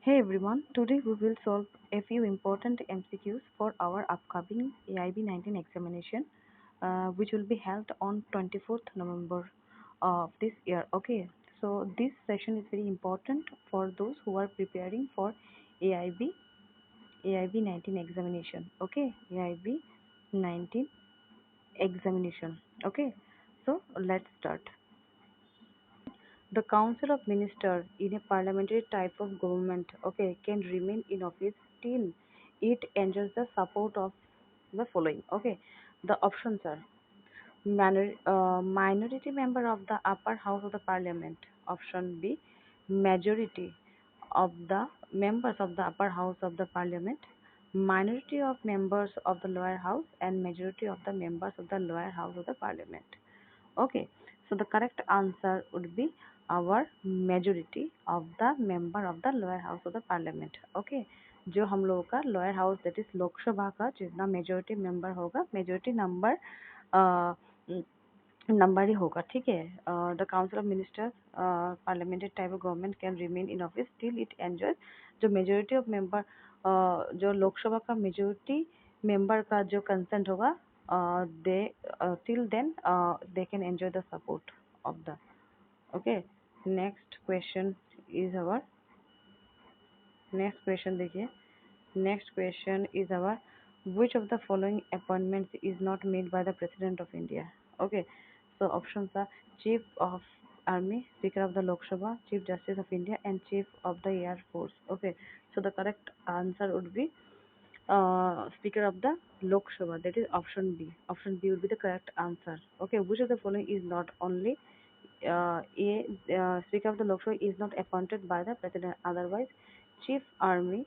Hey everyone, today we will solve a few important MCQs for our upcoming AIB 19 examination, which will be held on 24th November of this year. Okay, so this session is very important for those who are preparing for AIB 19 examination. Okay, AIB 19 examination. Okay, so let's start. The Council of Ministers in a parliamentary type of government, okay, can remain in office till it enjoys the support of the following. Okay, the options are minority member of the upper house of the parliament. Option B, majority of the members of the upper house of the parliament, minority of members of the lower house, and majority of the members of the lower house of the parliament. Okay, so the correct answer would be our majority of the member of the lower house of the parliament. Okay, जो हम लोगों का lower house that is Lok Sabha का जितना majority member होगा majority number number ही होगा ठीक है the council of ministers parliamentary type of government can remain in office till it enjoy जो मेजोरिटी ऑफ मेंबर जो लोकसभा का मेजोरिटी मेंबर का जो कंसेंट होगा दे till then they can enjoy the support of the okay next question is our next question देखिए next question is our which of the following appointments is not made by the president of India. Okay, so options are chief of army, speaker of the Lok Sabha, chief justice of India, and chief of the air force. Okay, so the correct answer would be speaker of the Lok Sabha, that is option B. Option B would be the correct answer. Okay, which of the following is not only speaker of the Lok Sabha is not appointed by the president, otherwise chief army,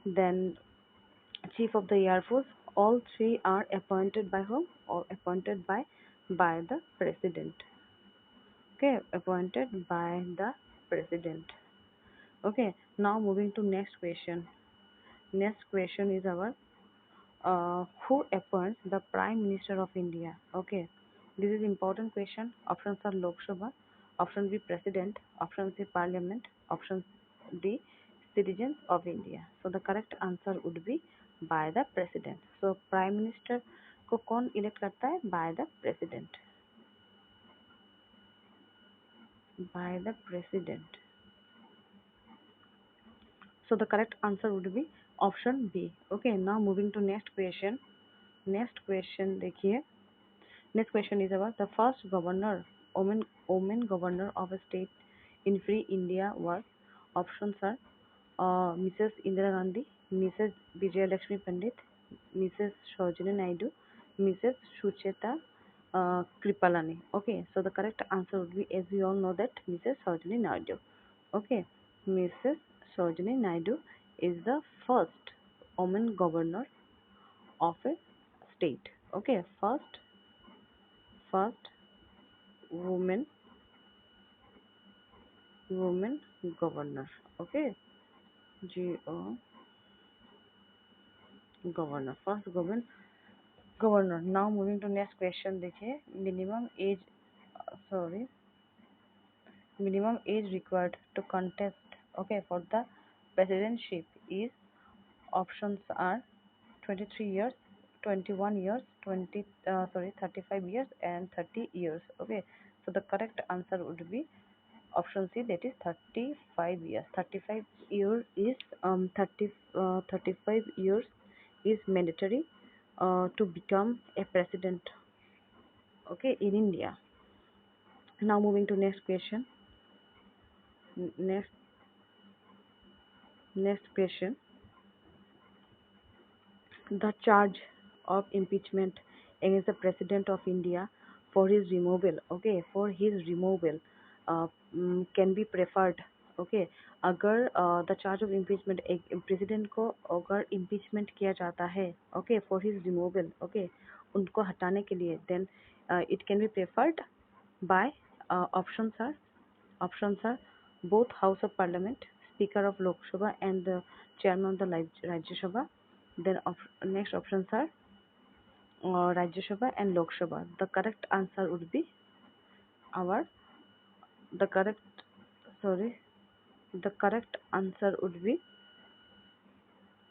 then chief of the air force, all three are appointed by whom or appointed by the president. Okay, appointed by the president. Okay, now moving to next question. Next question is our who appoints the Prime Minister of India? Okay, this is important question. Options are Lok Sabha, option B President, option C Parliament, option D citizens of India. So the correct answer would be by the President. So Prime Minister को कौन elect करता है? By the President. By the President. So the correct answer would be option B. Okay, now moving to next question. Next question देखिए. Next question is about the first governor, woman governor of a state in free India was. Options are Mrs. Indira Gandhi, Mrs. Vijay Lakshmi Pandit, Mrs. Sarojini Naidu, Mrs. Sucheta Kripalani. Okay, so the correct answer would be, as we all know, that Mrs. Sarojini Naidu. Okay, Mrs. Sarojini Naidu is the first woman governor of a state. Okay, first woman governor. Okay, G-O governor, first woman governor. Now moving to next question देखिए sorry minimum age required to contest okay for the presidency is. Options are 23 years, 21 years, 35 years, and 30 years. Okay, so the correct answer would be option C, that is 35 years. 35 years is 35 years is mandatory to become a president. Okay, in India. Now moving to next question. Next question. The charge of impeachment against the president of India for his removal. Okay, for his removal can be preferred. Okay, अगर the charge of impeachment एक president को अगर impeachment किया जाता है okay for his removal okay उनको हटाने के लिए then it can be preferred by options are both House of Parliament, Speaker of Lok Sabha, and the Chairman of the Rajya Sabha. Then next options are Rajya Sabha and Lok Sabha. The correct answer would be our the correct sorry The correct answer would be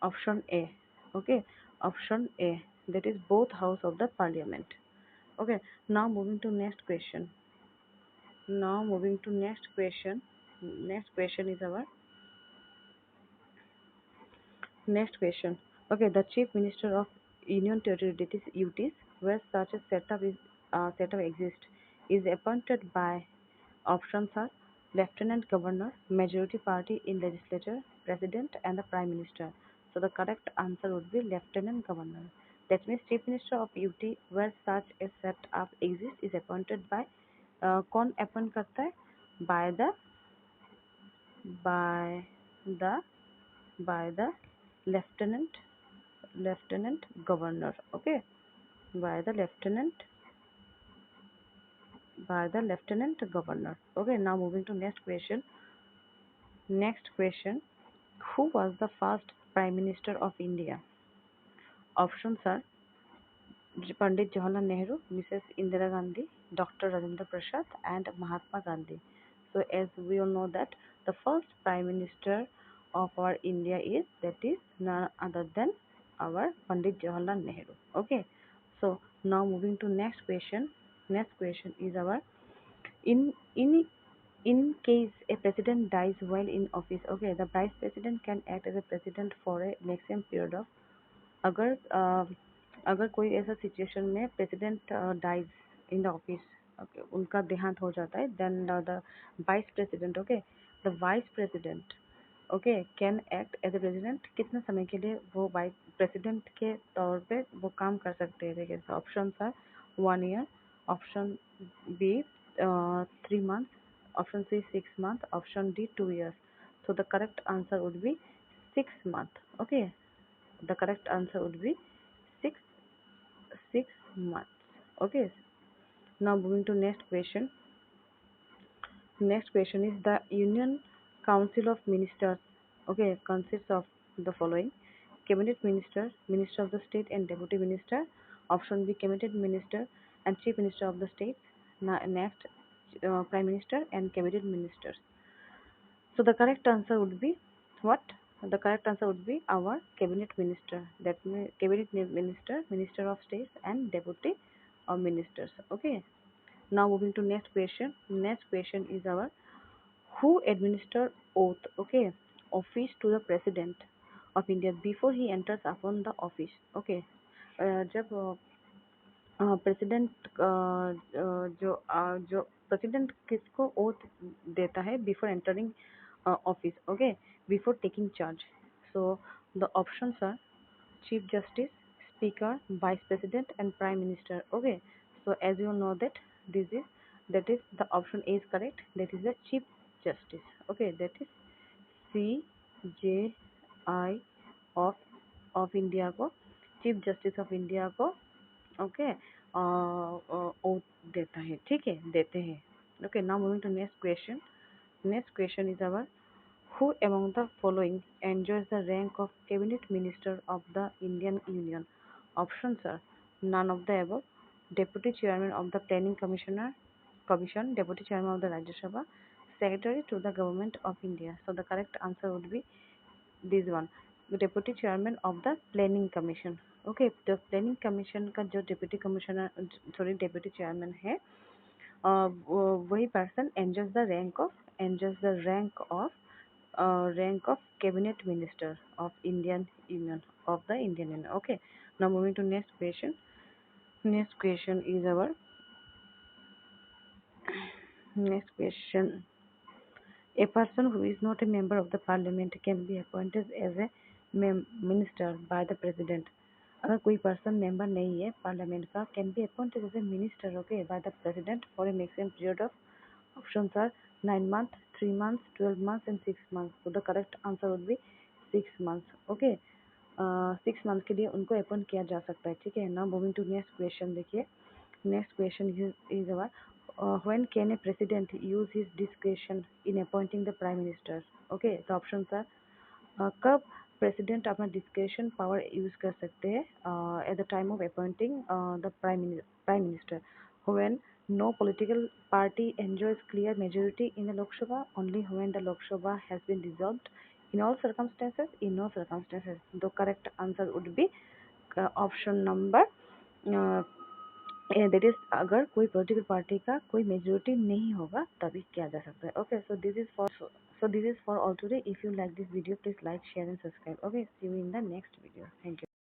option A. Okay, option A. That is both house of the parliament. Okay, now moving to next question. Now moving to next question. Next question is our next question. Okay, the Chief Minister of Union Territory, that is UTs, where such a setup exists, is appointed by options are Lieutenant Governor, Majority Party in Legislature, President, and the Prime Minister. So the correct answer would be Lieutenant Governor. That means Chief Minister of UT, where such a setup exists, is appointed by कौन appoint करता है? By by the by the lieutenant lieutenant governor. Okay, by the lieutenant governor. Okay, now moving to next question. Next question: who was the first prime minister of India? Options are Pandit Jawaharlal Nehru, Mrs. Indira Gandhi, Dr. Rajendra Prasad, and Mahatma Gandhi. So, as we all know that the first Prime Minister of our India is that is none other than our Pandit Jawaharlal Nehru. Okay. So now moving to next question. Next question is our in in in case a president dies while in office. Okay, the vice president can act as a president for a maximum period of अगर अगर कोई ऐसा situation में president dies in the office, उनका देहांत हो जाता है, then the vice president, okay, the vice president, okay, can act as a president कितने समय के लिए वो वाइस प्रेसिडेंट के तौर पे वो काम कर सकते हैं? देखिए ऑप्शन है 1 year, option B 3 month, option C 6 month, option D 2 years. So the correct answer would be 6 month. Okay, the correct answer would be six six months. Okay, now moving to next question. Next question is the Union Council of Ministers, okay, consists of the following: cabinet minister, minister of the state, and deputy minister. Option B, cabinet minister and chief minister of the state. Next, prime minister and cabinet ministers. So the correct answer would be what? The correct answer would be our cabinet minister. That means cabinet minister, minister of states, and deputy ministers. Okay. Now moving to next question. Next question is our who administer oath? Okay, office to the president of India before he enters upon the office. Okay. जब president जो president किसको oath देता है before entering office? Okay, before taking charge. So the options are chief justice, speaker, vice president, and prime minister. Okay, so as you know that that is the option A is correct, that is the chief justice. Okay, that is CJI of India को chief justice of India को okay oath देता है, ठीक है, देते हैं. Okay, now moving to next question. Next question is our who among the following enjoys the rank of cabinet minister of the Indian Union? Options are none of the above, deputy chairman of the planning commission, deputy chairman of the Rajya Sabha, secretary to the government of India. So the correct answer would be this one, deputy chairman of the planning commission. Okay, तो planning commission का जो deputy commissioner sorry deputy chairman है, वही person enjoys the rank of cabinet minister of Indian union of the Indian union. Okay, now moving to next question. Next question is our next question. A person who is not a member of the parliament can be appointed as a minister by the president. अगर कोई person member नहीं है parliament का, can be appointed as a minister, okay, by the president for a maximum period of, options are 9 months, 3 months, 12 months, and 6 months. So the correct answer would be 6 months. Okay, 6 months के लिए उनको appoint किया जा सकता है, ठीक है. Now moving to next question. देखिए next question is our when can a president use his discretion in appointing the prime minister? Okay, the options are कब प्रेसिडेंट अपना डिस्क्रेशन पावर यूज कर सकते हैं at the time of appointing the prime minister? When No political party enjoys clear majority in the Lok Sabha only when the Lok Sabha has been dissolved. In all circumstances, in no circumstances. The correct answer would be option number that is अगर कोई political party का कोई majority नहीं होगा तभी किया जा सकता है. Okay, so this is for all today. If you like this video, please like, share and subscribe. Okay, see you in the next video. Thank you.